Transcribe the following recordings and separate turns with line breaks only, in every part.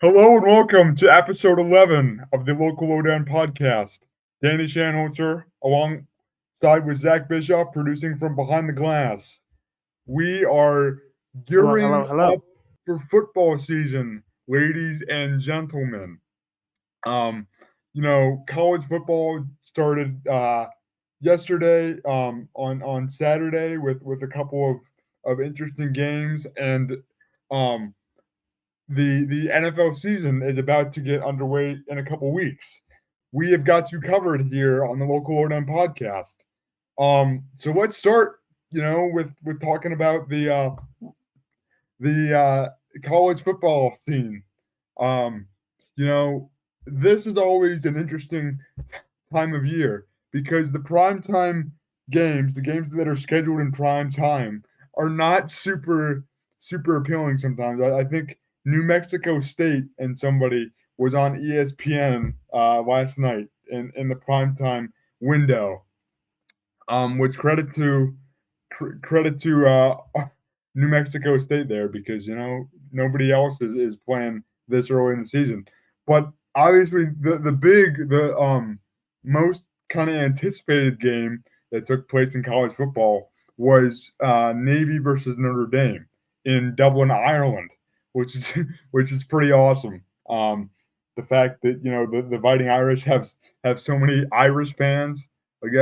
Hello and welcome to episode 11 of the Local Lowdown podcast. Danny Shanholzer alongside with Zach Bishop producing from behind the glass. We are gearing up
Hello.
for football season, ladies and gentlemen. College football started yesterday on Saturday with a couple of interesting games, and um, the NFL season is about to get underway in a couple weeks. We have got you covered here on the Local Lowdown podcast. So let's start, with talking about the college football scene. Um, you know, this is always an interesting time of year because the prime time games, the games that are scheduled in prime time, are not super appealing sometimes. I think New Mexico State and somebody was on ESPN last night in the prime time window, which credit to New Mexico State there because nobody else is playing this early in the season. But obviously the most kind of anticipated game that took place in college football was Navy versus Notre Dame in Dublin, Ireland, which is which is pretty awesome. The fact that the Fighting Irish have so many Irish fans, like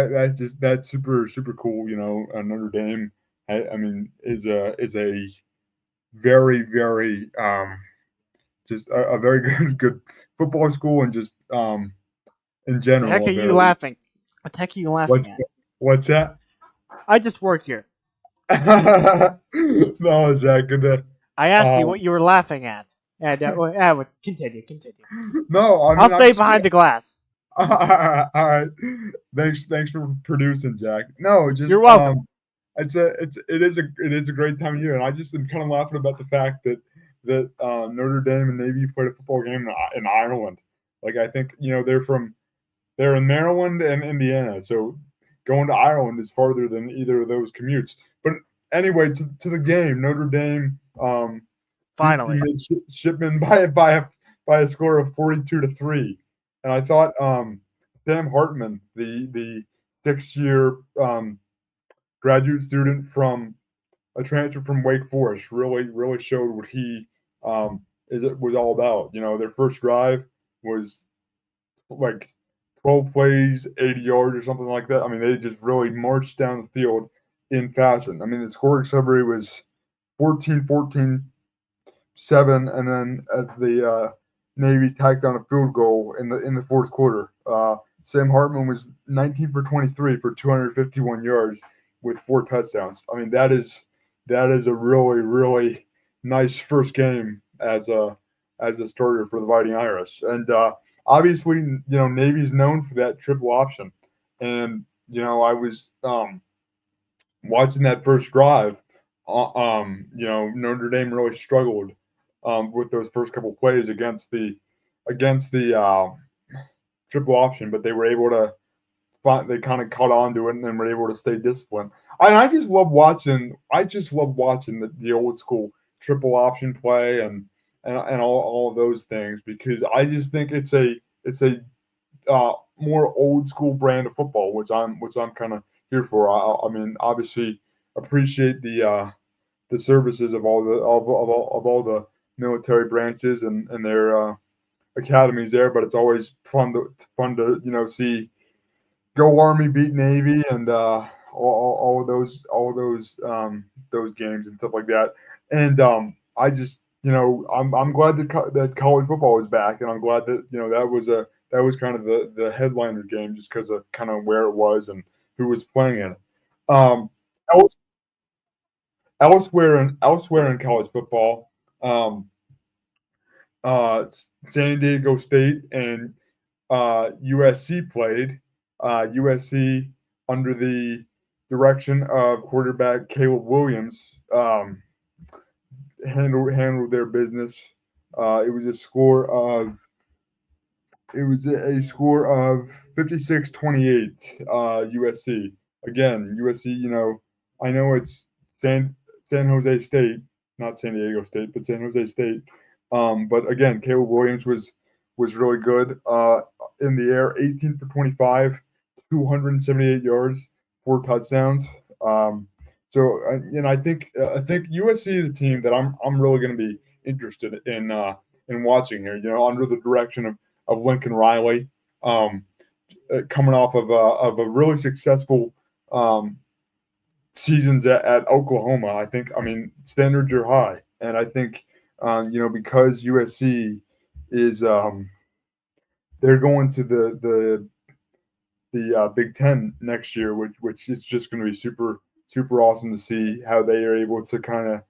that's super cool. Notre Dame, I mean, is a very just a very good football school, and just in
The heck
general
are
a
you
very
laughing? What the heck are you laughing
what's
at?
what's that?
I just work here.
No, Zach, good to,
I asked you
um,
what you were laughing at. And continue.
no, I
I'll
mean, I'm
stay
just
behind the glass.
all right. Thanks for producing, Zach. No, just
You're welcome.
it is a great time of year, and I just am kind of laughing about the fact that Notre Dame and Navy played a football game in Ireland. Like I think they're in Maryland and Indiana, so going to Ireland is farther than either of those commutes. But anyway, to the game, Notre Dame beat the
Finally.
midshipmen by a score of 42-3, and I thought Sam Hartman, the 6 year graduate student from a transfer from Wake Forest, really showed what he was all about. Their first drive was like 12 plays, 80 yards or something like that. I mean, they just really marched down the field in fashion. I mean, the scoring summary was 14-14 7, and then at the Navy tacked on a field goal in the fourth quarter. Sam Hartman was 19 for 23 for 251 yards with 4 touchdowns. I mean, that is a really nice first game as a starter for the Fighting Irish. And obviously, Navy's known for that triple option. And I was watching that first drive. Notre Dame really struggled with those first couple plays against the triple option, but they were able to they kind of caught on to it and then were able to stay disciplined. I just love watching. I just love watching the old school triple option play and all of those things because I just think it's a more old school brand of football, which I'm kind of here for. I mean, obviously appreciate the services of all the military branches and their academies there, but it's always fun to see Go Army beat Navy and all of those games and stuff like that. And I just I'm glad that college football is back, and I'm glad that that was kind of the headliner game just because of kind of where it was and who was playing in it. Um, else, elsewhere in college football, um, San Diego State and USC played. USC under the direction of quarterback Caleb Williams handled their business It was a score of it was a score of 56-28 USC. Again, USC, I know it's San Jose State, not San Diego State, but San Jose State. But again, Caleb Williams was really good in the air, 18 for 25, 278 yards, 4 touchdowns. So I think USC is a team that I'm really going to be interested in watching here. Under the direction of Lincoln Riley, um, coming off of a really successful seasons at Oklahoma. Standards are high, and I think because USC is they're going to the Big Ten next year, which is just going to be super awesome to see how they are able to kind of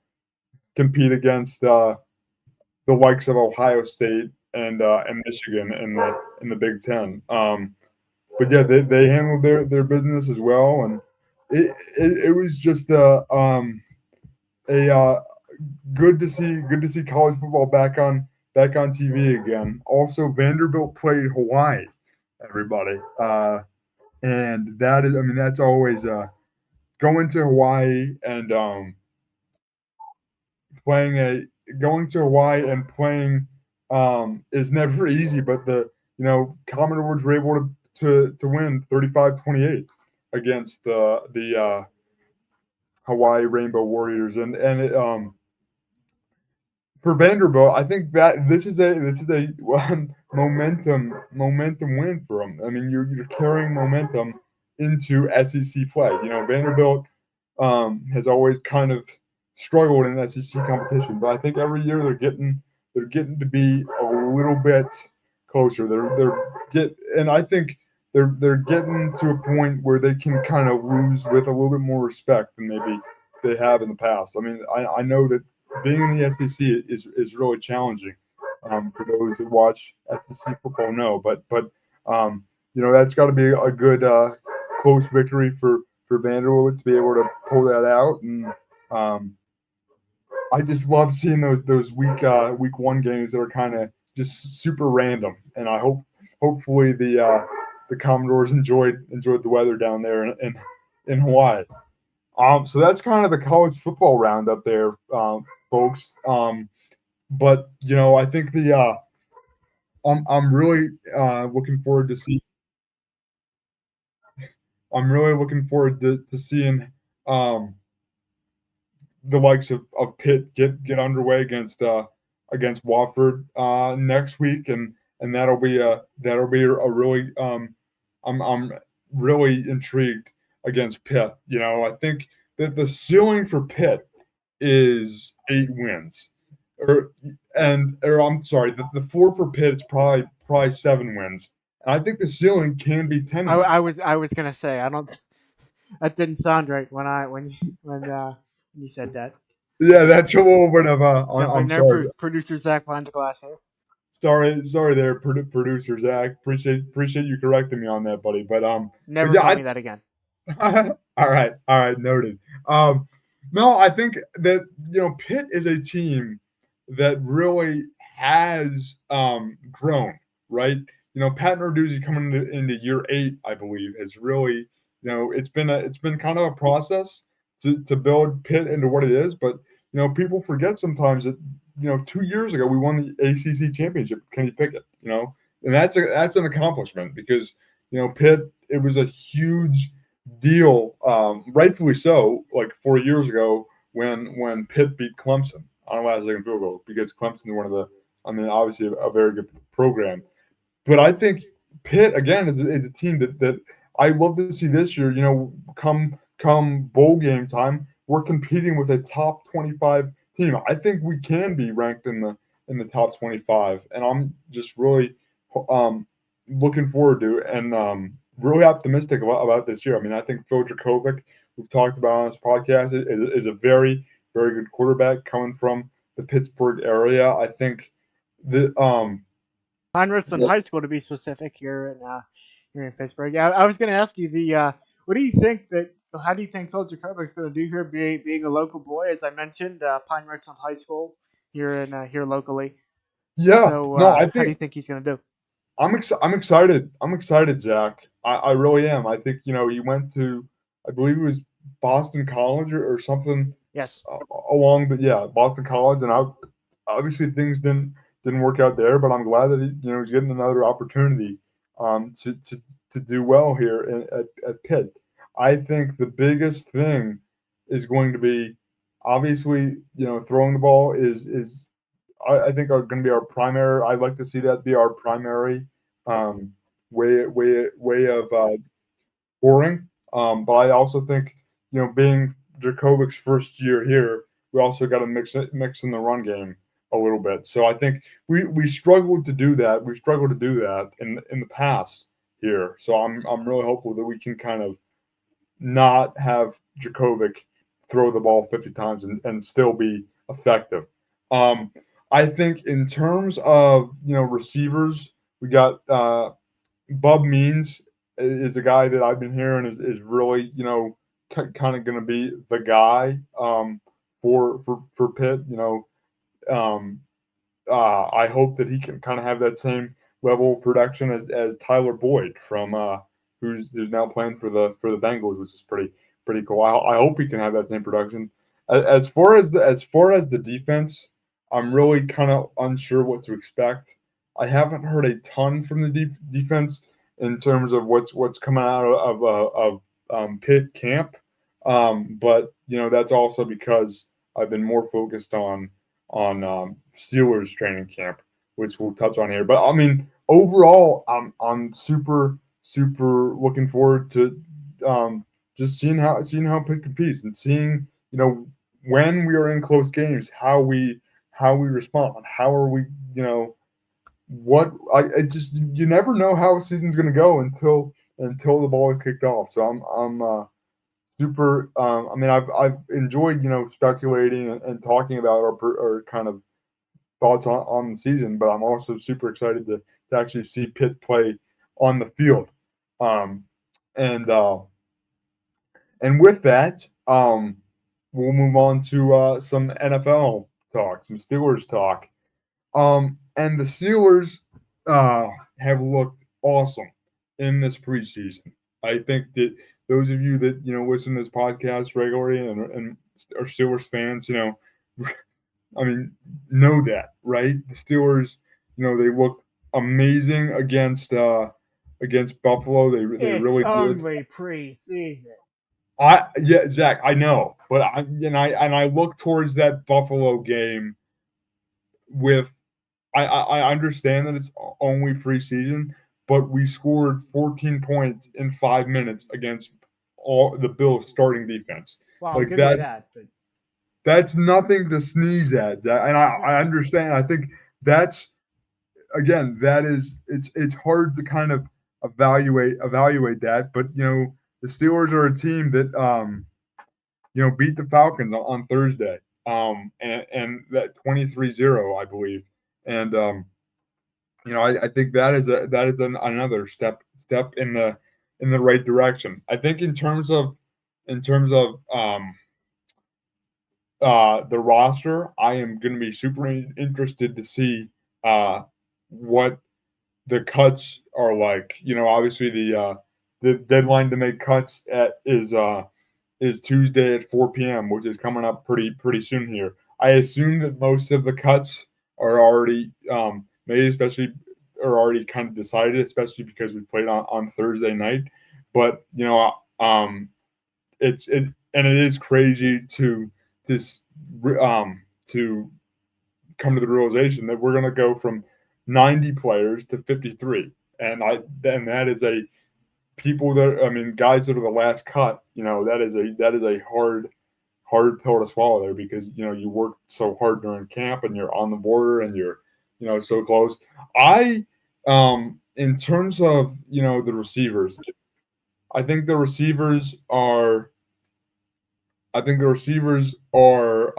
compete against the likes of Ohio State and Michigan in the Big Ten. But yeah, they handled their business as well, and it was just a good to see college football back on TV again. Also, Vanderbilt played Hawaii, everybody, and that's always going to Hawaii and playing a going to Hawaii and playing is never easy, but the Commodores were able to win 35-28 against the Hawaii Rainbow Warriors, and for Vanderbilt, I think that this is a momentum win for them. I mean, you're carrying momentum into SEC play. Vanderbilt has always kind of struggled in SEC competition, but I think every year they're getting to be a little bit closer. And I think they're getting to a point where they can kind of lose with a little bit more respect than maybe they have in the past. I mean, I know that being in the SEC is really challenging for those that watch SEC football. No, but that's got to be a good close victory for Vanderbilt to be able to pull that out. And um, I just love seeing those week one games that are kind of just super random. And I hopefully the Commodores enjoyed the weather down there in Hawaii. So that's kind of the college football roundup there, folks. But I think the I'm really looking forward to see. I'm really looking forward to seeing um, the likes of Pitt get underway against Watford next week, and that'll be a really I'm really intrigued against Pitt. I think that the ceiling for Pitt is 8 wins, or I'm sorry, the floor for Pitt is probably 7 wins, and I think the ceiling can be ten
I
wins.
was I was gonna say I don't. That didn't sound right when you said that.
Yeah, that's a little bit of a.
Jumping
I'm
there,
sorry.
producer Zach behind the glass here.
Sorry there, producer Zach. Appreciate you correcting me on that, buddy. But
Never
yeah,
call me that again.
all right, noted. No, I think that Pitt is a team that really has grown, right? Pat Narduzzi coming into year 8, I believe, has really, it's been kind of a process to build Pitt into what it is. But people forget sometimes that 2 years ago we won the ACC championship. Kenny Pickett, and that's an accomplishment because Pitt, it was a huge deal, rightfully so, like 4 years ago when Pitt beat Clemson on a last second field goal because Clemson is one of the, obviously a very good program. But I think Pitt again is a team that I love to see this year. Come bowl game time, we're competing with a top 25 team. I think we can be ranked in the top 25, and I'm just really um, looking forward to it and really optimistic about this year. I think Phil Dracovic, we've talked about on this podcast, is a very very good quarterback coming from the Pittsburgh area. I think the
Heinrichsson High School, to be specific, here in Pittsburgh. Yeah, I was going to ask you what do you think that how do you think Phil Jacobic's going to do here, being a local boy, as I mentioned, Pine Ridgeland High School here locally.
Yeah,
So
no, I
how do you
think
think he's going to do?
I'm excited. I'm excited, Zach. I really am. I think, he went to, I believe it was Boston College or something
Yes.
along the, yeah, Boston College, and obviously things didn't work out there, but I'm glad that he's getting another opportunity to do well here at Pitt. I think the biggest thing is going to be obviously, throwing the ball is I think are going to be our primary. I'd like to see that be our primary um, way of scoring. But I also think, being Djokovic's first year here, we also got to mix in the run game a little bit. So I think we struggled to do that. We struggled to do that in the past here. So I'm really hopeful that we can kind of not have Djokovic throw the ball 50 times and still be effective. Um, I think in terms of receivers, we got Bub Means is a guy that I've been hearing is really kind of going to be the guy for Pitt. Um, I hope that he can kind of have that same level of production as Tyler Boyd from who's now playing for the Bengals, which is pretty cool. I hope he can have that same production. As far as the defense, I'm really kind of unsure what to expect. I haven't heard a ton from the defense in terms of what's coming out of Pitt camp, but that's also because I've been more focused on Steelers training camp, which we'll touch on here. But I mean, overall, I'm super looking forward to just seeing how Pitt competes and seeing when we are in close games how we respond. How are we what I just you never know how a season's going to go until the ball is kicked off. So I'm super. I mean, I've enjoyed speculating and talking about our kind of thoughts on the season, but I'm also super excited to actually see Pitt play on the field. Um, and and with that, we'll move on to some NFL talk, some Steelers talk. And the Steelers uh, have looked awesome in this preseason. I think that those of you that listen to this podcast regularly and are Steelers fans, I mean, know that, right? The Steelers, they look amazing against Buffalo. They
It's
really did.
only preseason.
Yeah, Zach, I know, but I look towards that Buffalo game with I understand that it's only preseason, but we scored 14 points in 5 minutes against all the Bills starting defense.
Well, I'll
Like
give you
that's
that, but
that's nothing to sneeze at, Zach. And I understand. I think that's again, that is it's hard to kind of evaluate that, but the Steelers are a team that beat the Falcons on Thursday. And that 23-0, I believe. And I think that is another step in the right direction. I think in terms of the roster, I am going to be super interested to see what the cuts are like. Obviously the deadline to make cuts is Tuesday at 4 p.m., which is coming up pretty soon here. I assume that most of the cuts are already made, especially are already kind of decided, especially because we played on Thursday night. But it is crazy this to come to the realization that we're going to go from 90 players to 53, and that is a people that I mean guys that are the last cut. That is a hard pill to swallow there because you work so hard during camp and you're on the border and you're so close. I in terms of the receivers, I think the receivers are I think the receivers are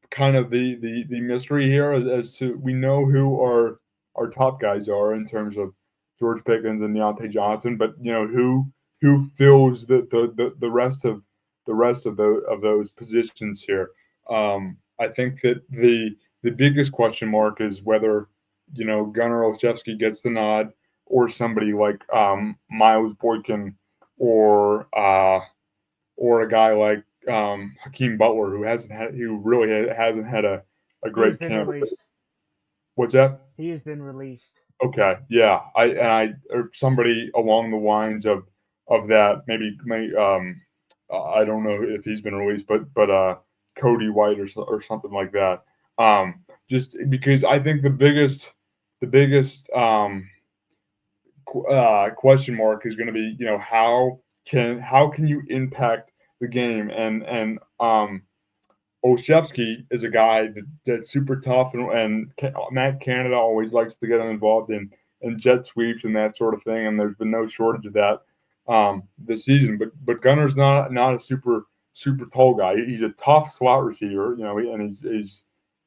kind of the mystery here as to we know who our top guys are in terms of George Pickens and Deontay Johnson, but who fills the rest of those positions here. I think that the the biggest question mark is whether Gunnar Olszewski gets the nod or somebody like Miles Boykin or or a guy like Hakeem Butler who really hasn't had a
He's
great
been
camp.
released.
What's that?
He has been released.
Okay, yeah, I or somebody along the lines of that maybe I don't know if he's been released, but Cody White or something like that. Just because I think the biggest question mark is going to be how can you impact the game and Olszewski is a guy that's super tough, and Matt Canada always likes to get involved in jet sweeps and that sort of thing, and there's been no shortage of that this season. But Gunner's not a super tall guy. He's a tough slot receiver, and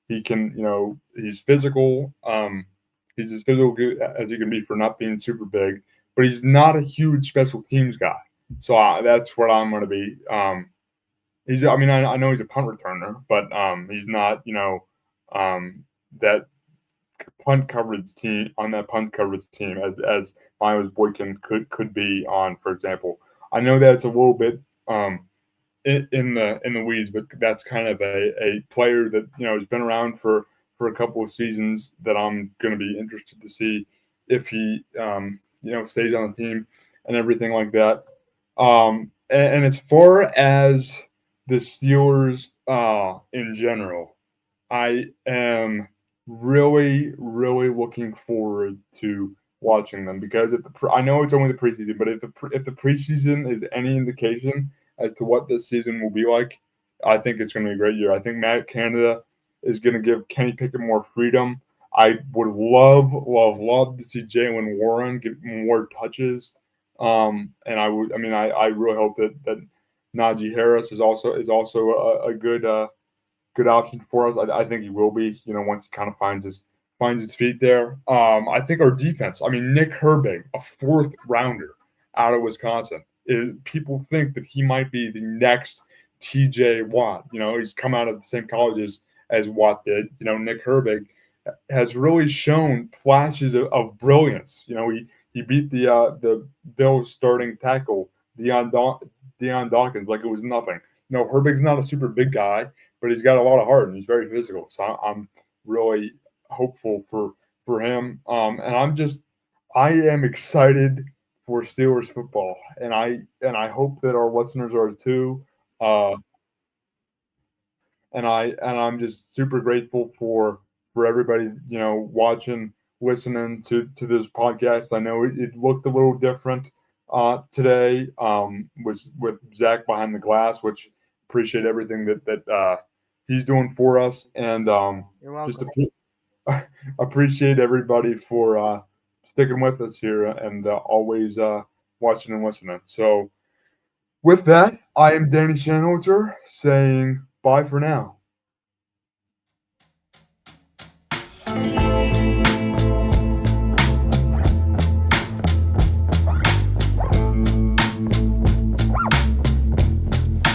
he can he's physical. He's as physical as he can be for not being super big, but he's not a huge special teams guy. So that's what I'm going to be. I mean, I know he's a punt returner, but he's not, that punt coverage team as Miles Boykin could be on, for example. I know that's a little bit in the weeds, but that's kind of a player that has been around for a couple of seasons that I'm going to be interested to see if he stays on the team and everything like that. And as far as the Steelers in general, I am really, really looking forward to watching them because I know it's only the preseason, but if the preseason is any indication as to what this season will be like, I think it's going to be a great year. I think Matt Canada is going to give Kenny Pickett more freedom. I would love, love, love to see Jalen Warren get more touches. And I really hope that Najee Harris is also a good option for us. I think he will be. Once he kind of finds his feet there. I think our defense. I mean, Nick Herbig, a fourth rounder out of Wisconsin. People think that he might be the next T.J. Watt. He's come out of the same college as Watt did. Nick Herbig has really shown flashes of brilliance. He beat the Bills starting tackle Deion Dawkins like it was nothing. Herbig's not a super big guy, but he's got a lot of heart and he's very physical. So I'm really hopeful for him. I am excited for Steelers football, and I hope that our listeners are too. Uh, and I'm just super grateful for everybody watching, listening to this podcast. I know it looked a little different today, was with Zach behind the glass, which appreciate everything that he's doing for us, and
You're welcome.
appreciate everybody for sticking with us here and always watching and listening. So with that, I am Danny Shanholzer saying bye for now.